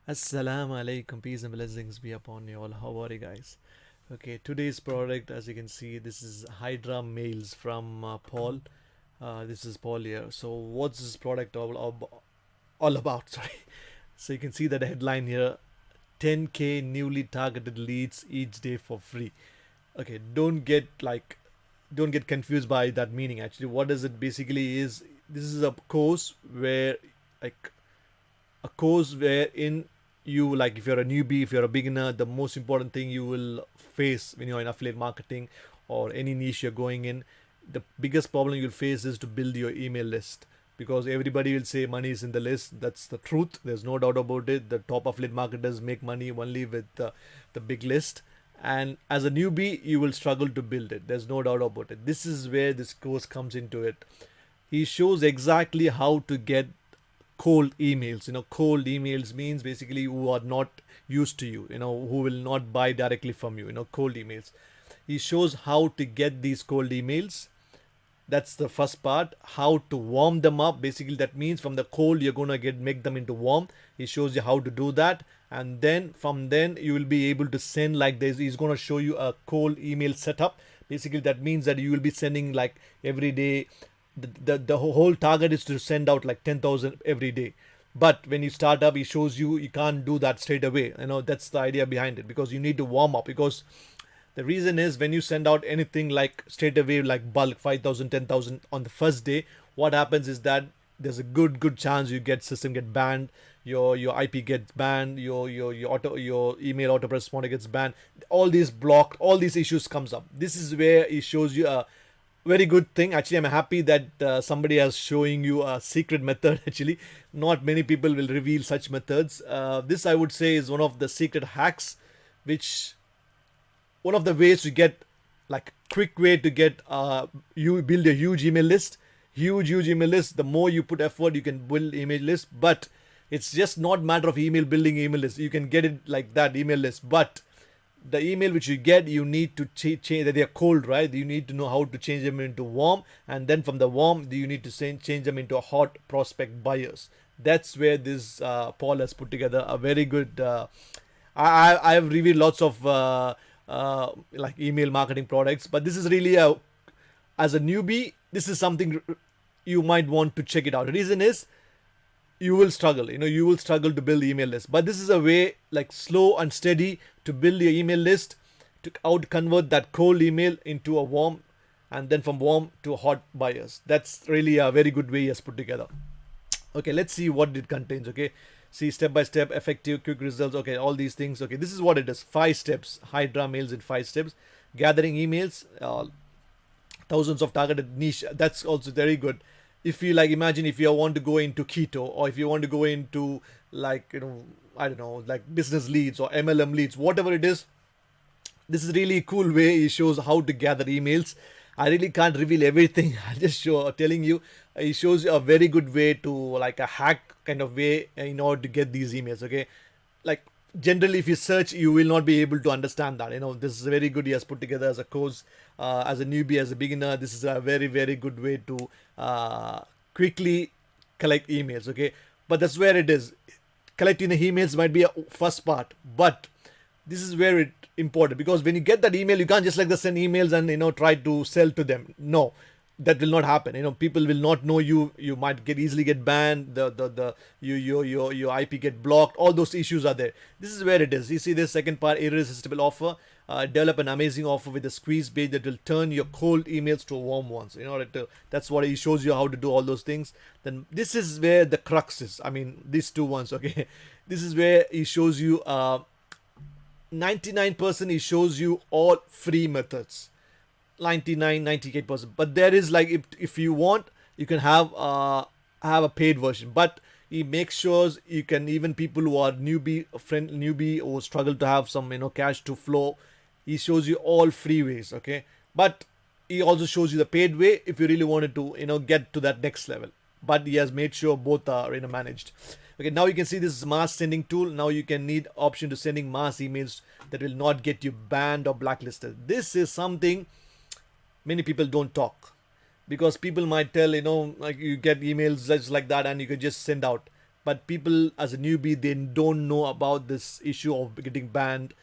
Assalamu alaikum, peace and blessings be upon you all. How are you guys? Okay, today's product, as you can see, this is Hydra Mailz from Paul. This is Paul here. So, what's this product all about? Sorry. So, you can see that headline here: 10K newly targeted leads each day for free. Okay, don't get confused by that meaning. Actually, what does it basically is? This is a course where like a course wherein you, like, if you're a newbie, if you're a beginner, the most important thing you will face when you're in affiliate marketing or any niche you're going in, the biggest problem you'll face is to build your email list, because everybody will say money is in the list. That's the truth, there's no doubt about it. The top affiliate marketers make money only with the big list, and as a newbie you will struggle to build it. There's no doubt about it. This is where this course comes into it. He shows exactly how to get cold emails. Cold emails means basically who are not used to you, who will not buy directly from you. Cold emails. He shows how to get these cold emails. That's the first part. How to warm them up. Basically, that means from the cold you're gonna make them into warm. He shows you how to do that, and then from then you will be able to send like this. He's gonna show you a cold email setup. Basically, that means that you will be sending like every day. The whole target is to send out like 10,000 every day. But when you start up, he shows you can't do that straight away. That's the idea behind it, because you need to warm up. Because the reason is, when you send out anything like straight away, like bulk 5,000, 10,000 on the first day, what happens is that there's a good chance you get system get banned, your IP gets banned, your email autoresponder gets banned, all these blocked, all these issues comes up. This is where he shows you a very good thing. Actually, I'm happy that somebody is showing you a secret method. Actually, not many people will reveal such methods. This, I would say, is one of the secret hacks, which one of the ways to get, like, quick way to get you build a huge email list. Huge email list. The more you put effort, you can build email list. But it's just not matter of building email list. You can get it like that email list, but the email which you get, you need to change that. They are cold, right? You need to know how to change them into warm, and then from the warm you need to change them into hot prospect buyers. That's where this Paul has put together a very good I have reviewed lots of like email marketing products, but this is really a, as a newbie, this is something you might want to check it out. The reason is, you will struggle, you will struggle to build email list, but this is a way, like, slow and steady, to build your email list, to out convert that cold email into a warm, and then from warm to hot buyers. That's really a very good way he has put together. Okay, let's see what it contains. Okay, see, step by step, effective, quick results. Okay, all these things. Okay, this is what it is. 5 steps. Hydra Mailz in 5 steps. Gathering emails, thousands of targeted niche. That's also very good. If you, like, imagine if you want to go into keto, or if you want to go into, like, I don't know, like business leads or MLM leads, whatever it is, this is really a cool way. He shows how to gather emails. I really can't reveal everything. I just telling you. He shows you a very good way to, like, a hack kind of way in order to get these emails. Okay, like, generally if you search, you will not be able to understand that. This is very good. He has put together as a course. As a newbie, as a beginner, this is a very good way to quickly collect emails. Okay, but that's where it is. Collecting the emails might be a first part, but this is where it important, because when you get that email, you can't just like the send emails and try to sell to them. No, that will not happen. People will not know you. You might easily get banned. The your IP get blocked. All those issues are there. This is where it is. You see this second part: irresistible offer. Develop an amazing offer with a squeeze page that will turn your cold emails to warm ones. That's what he shows you how to do all those things. Then this is where the crux is. I mean, these two ones. Okay, this is where he shows you 99% he shows you all free methods. 98%, but there is, like, if you want, you can have a paid version, but he makes sure you can, even people who are newbie or struggle to have some cash to flow, he shows you all free ways. Okay, but he also shows you the paid way if you really wanted to get to that next level, but he has made sure both are managed. Okay, now you can see this is mass sending tool. Now you can need option to sending mass emails that will not get you banned or blacklisted. This is something many people don't talk, because people might tell, like, you get emails just like that and you can just send out. but people as a newbie, they don't know about this issue of getting banned,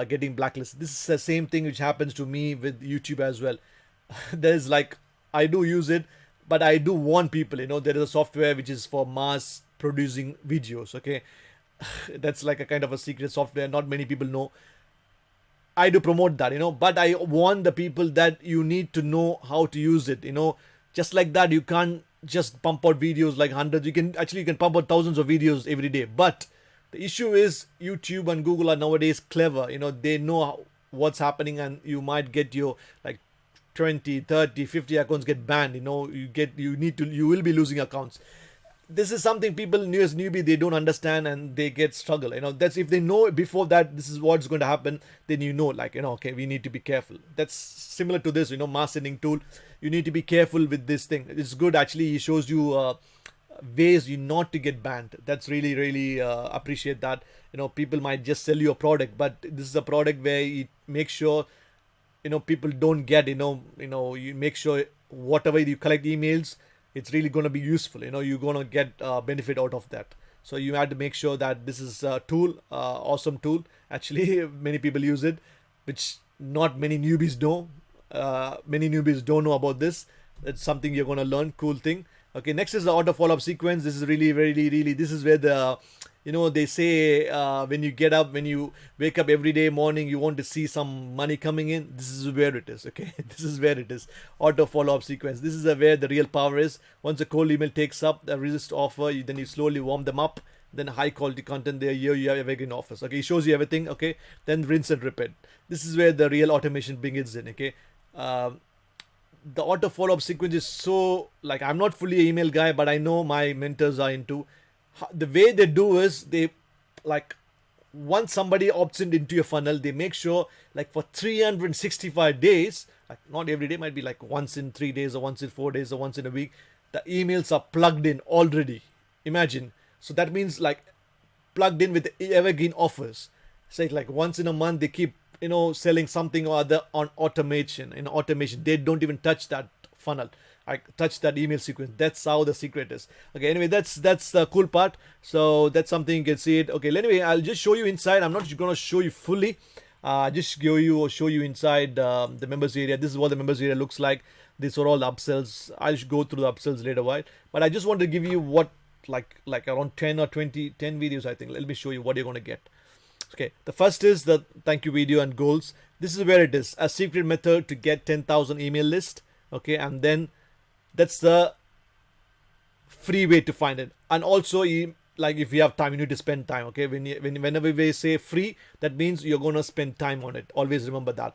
getting blacklisted. This is the same thing which happens to me with YouTube as well. There's like, I do use it, but I do warn people, there is a software which is for mass producing videos. Okay, that's like a kind of a secret software, not many people know. I do promote that, but I warn the people that you need to know how to use it. Just like that, you can't just pump out videos like hundreds. You can pump out thousands of videos every day. But the issue is YouTube and Google are nowadays clever. They know what's happening, and you might get your like 20, 30, 50 accounts get banned. You will be losing accounts. This is something people new as newbie, they don't understand, and they get struggle. That's if they know before that this is what's going to happen, then okay, we need to be careful. That's similar to this, mass sending tool. You need to be careful with this thing. It's good, actually. It shows you ways you not to get banned. That's really appreciate that. People might just sell you a product, but this is a product where you make sure people don't get, you make sure whatever you collect emails, it's really going to be useful. You're going to get benefit out of that. So you have to make sure that this is a tool, awesome tool. Actually, many people use it, which not many newbies know. Many newbies don't know about this. It's something you're going to learn. Cool thing. Okay, next is the auto follow-up sequence. This is really, this is where the, they say when you get up, when you wake up every day morning, you want to see some money coming in. This is where it is. Okay, this is where it is. Auto follow-up sequence. This is where the real power is. Once a cold email takes up the resist offer, then you slowly warm them up. Then high quality content there, here you have evergreen offers. Okay, it shows you everything. Okay, then rinse and repeat. This is where the real automation begins in. Okay. The auto follow-up sequence is so, like, I'm not fully an email guy, but I know my mentors are into. The way they do is they, like, once somebody opts into your funnel, they make sure, like, for 365 days, like, not every day, might be like once in 3 days or once in 4 days or once in a week, the emails are plugged in already. Imagine. So that means, like, plugged in with evergreen offers. Say like once in a month they keep selling something or other on automation. They don't even touch that funnel, like touch that email sequence. That's how the secret is. Okay, anyway, that's the cool part. So that's something you can see it. Okay, anyway, I'll just show you inside. I'm not going to show you fully. Just show you inside the members area. This is what the members area looks like. These are all the upsells. I'll go through the upsells later, while, but I just want to give you what like around 10 or 20 10 videos, I think. Let me show you what you're going to get. Okay, the first is the thank you video and goals. This is where it is, a secret method to get 10,000 email list. Okay, and then that's the free way to find it. And also, like, if you have time, you need to spend time. Okay, whenever we say free, that means you're gonna spend time on it. Always remember that.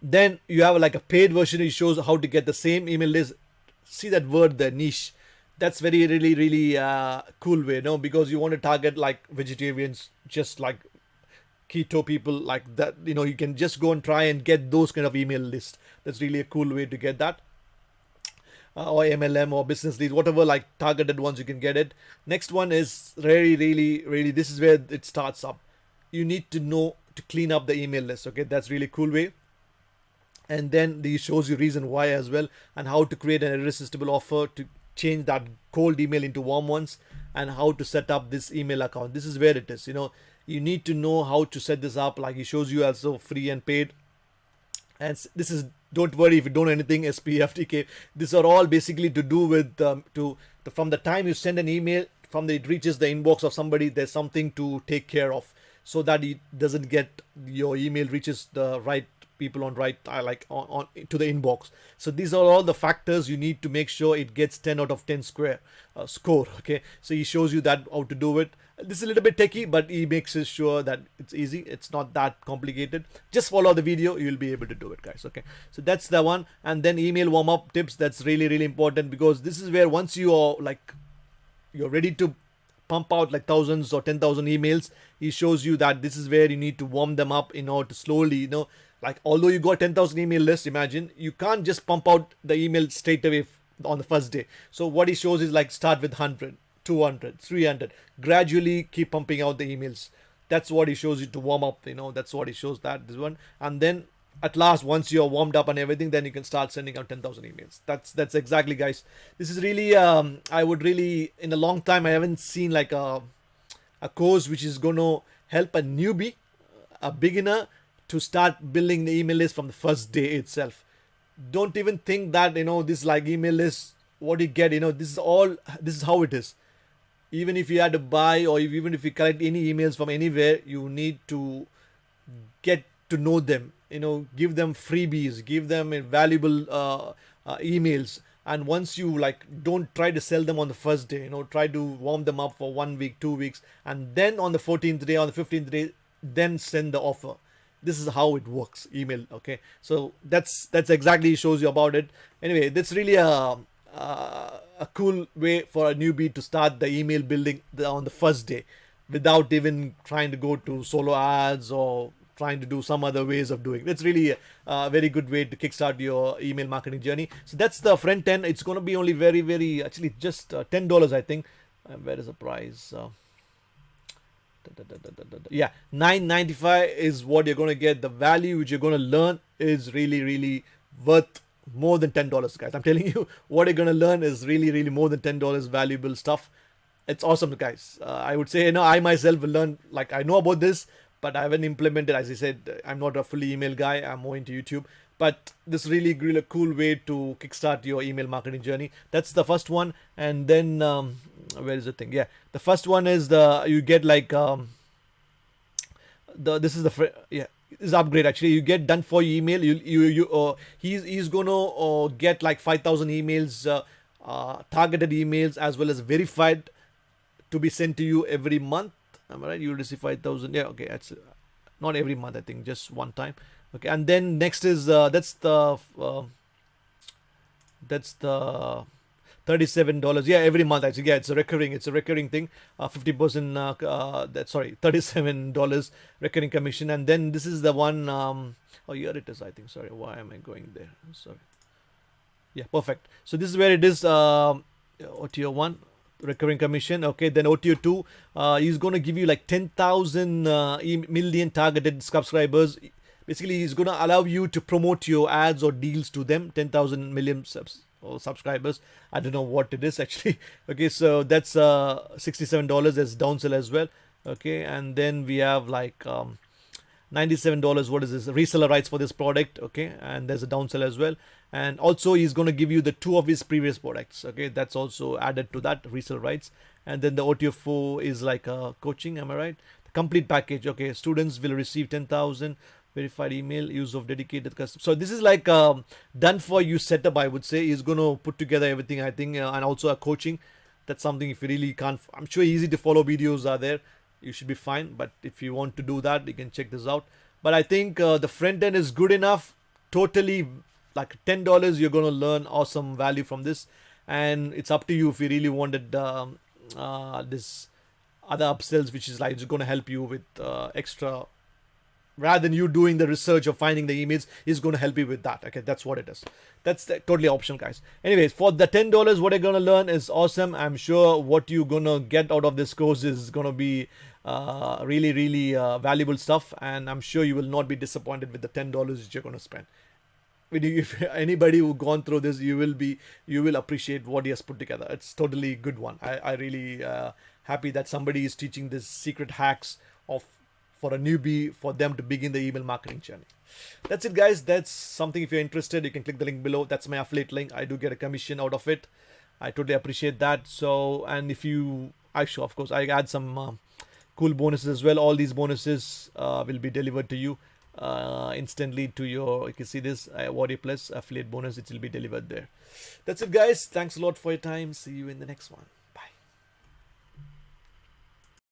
Then you have like a paid version. It shows how to get the same email list. See that word, the niche. That's very really cool way, because you want to target like vegetarians, just like keto people, like that. You can just go and try and get those kind of email lists. That's really a cool way to get that. Or MLM or business leads, whatever, like targeted ones, you can get it. Next one is really, this is where it starts up. You need to know to clean up the email list. Okay, that's really cool way. And then this shows you reason why as well, and how to create an irresistible offer to change that cold email into warm ones, and how to set up this email account. This is where it is. You need to know how to set this up. Like, it shows you also free and paid. And this is, don't worry if you don't know anything, SPFTK. These are all basically to do with from the time you send an email, from it reaches the inbox of somebody, there's something to take care of, so that it doesn't get, your email reaches the right people on right, on to the inbox. So these are all the factors you need to make sure it gets 10 out of 10 score. Okay, so he shows you that how to do it. This is a little bit techy, but he makes it sure that it's easy. It's not that complicated. Just follow the video, you'll be able to do it, guys. Okay, so that's the one. And then email warm-up tips. That's really important, because this is where once you are like, you're ready to pump out like thousands or 10,000 emails, he shows you that this is where you need to warm them up in order to slowly, like, although you got 10,000 email lists, imagine, you can't just pump out the email straight away on the first day. So what he shows is like, start with 100, 200, 300, gradually keep pumping out the emails. That's what he shows you to warm up, that's what he shows, that this one. And then at last, once you're warmed up and everything, then you can start sending out 10,000 emails. That's exactly, guys. This is really I would really, in a long time I haven't seen like a course which is going to help a newbie, a beginner, to start building the email list from the first day itself. Don't even think that this like email list, what you get, this is how it is. Even if you had to buy, or even if you collect any emails from anywhere, you need to get to know them, give them freebies, give them valuable emails. And once you like, don't try to sell them on the first day, try to warm them up for 1 week, 2 weeks, and then on the 14th day, on the 15th day, then send the offer. This is how it works, email. Okay, so that's exactly shows you about it. Anyway, that's really a cool way for a newbie to start the email building on the first day, without even trying to go to solo ads or trying to do some other ways of doing it. It's really a very good way to kickstart your email marketing journey. So that's the front end. It's going to be only very actually just $10, I think. Where is the price? Yeah, $9.95 is what you're going to get. The value which you're going to learn is really worth more than $10, guys. I'm telling you, what you're going to learn is really more than $10 valuable stuff. It's awesome, guys. I would say, I myself will learn, like, I know about this, but I haven't implemented. As I said, I'm not a fully email guy. I'm more into YouTube. But this is really cool way to kickstart your email marketing journey. That's the first one. And then where is the thing? Yeah, the first one is you get like this is the this is upgrade. Actually, you get done for your email. He's gonna get like 5,000 emails, targeted emails, as well as verified, to be sent to you every month. Am I right? You'll receive 5,000. Yeah, okay. That's not every month. I think just one time. Okay, and then next is that's the $37. Yeah, every month. Actually, yeah, it's a recurring thing. 50%. That's sorry, $37 recurring commission. And then this is the one. Oh, here it is. I think. Sorry, why am I going there? Sorry. Yeah, perfect. So this is where it is. OTO 1. Recurring commission. Okay, then OTO 2, he's going to give you like 10,000 million targeted subscribers. Basically, he's going to allow you to promote your ads or deals to them. 10,000 million subscribers. I don't know what it is actually. Okay, so that's $67. There's Downsell as well. Okay, and then we have like $97. What is this? Reseller rights for this product. Okay, and there's a Downsell as well. And also he's going to give you the 2 of his previous products. Okay, that's also added to that, reseller rights. And then the OTO 4 is like coaching. Am I right? The complete package. Okay, students will receive 10,000 verified email, use of dedicated custom. So this is like done for you setup, I would say. He's going to put together everything, I think, and also a coaching. That's something, if you really can't, I'm sure easy to follow videos are there. You should be fine. But if you want to do that, you can check this out. But I think the front end is good enough. Totally, like $10, you're going to learn awesome value from this. And it's up to you if you really wanted this other upsells, which is like it's going to help you with extra. Rather than you doing the research or finding the emails, is going to help you with that. Okay, that's what it is. That's totally optional, guys. Anyways, for the $10, what you're going to learn is awesome. I'm sure what you're going to get out of this course is going to be really valuable stuff. And I'm sure you will not be disappointed with the $10 that you're going to spend. If anybody who gone through this, you will appreciate what he has put together. It's totally good one. I really happy that somebody is teaching this secret hacks for a newbie, for them to begin the email marketing journey. That's it, guys. That's something. If you're interested, you can click the link below. That's my affiliate link. I do get a commission out of it. I totally appreciate that. So, and if you, of course, I add some cool bonuses as well. All these bonuses will be delivered to you instantly to your, you can see this Warrior Plus affiliate bonus. It will be delivered there. That's it, guys. Thanks a lot for your time. See you in the next one.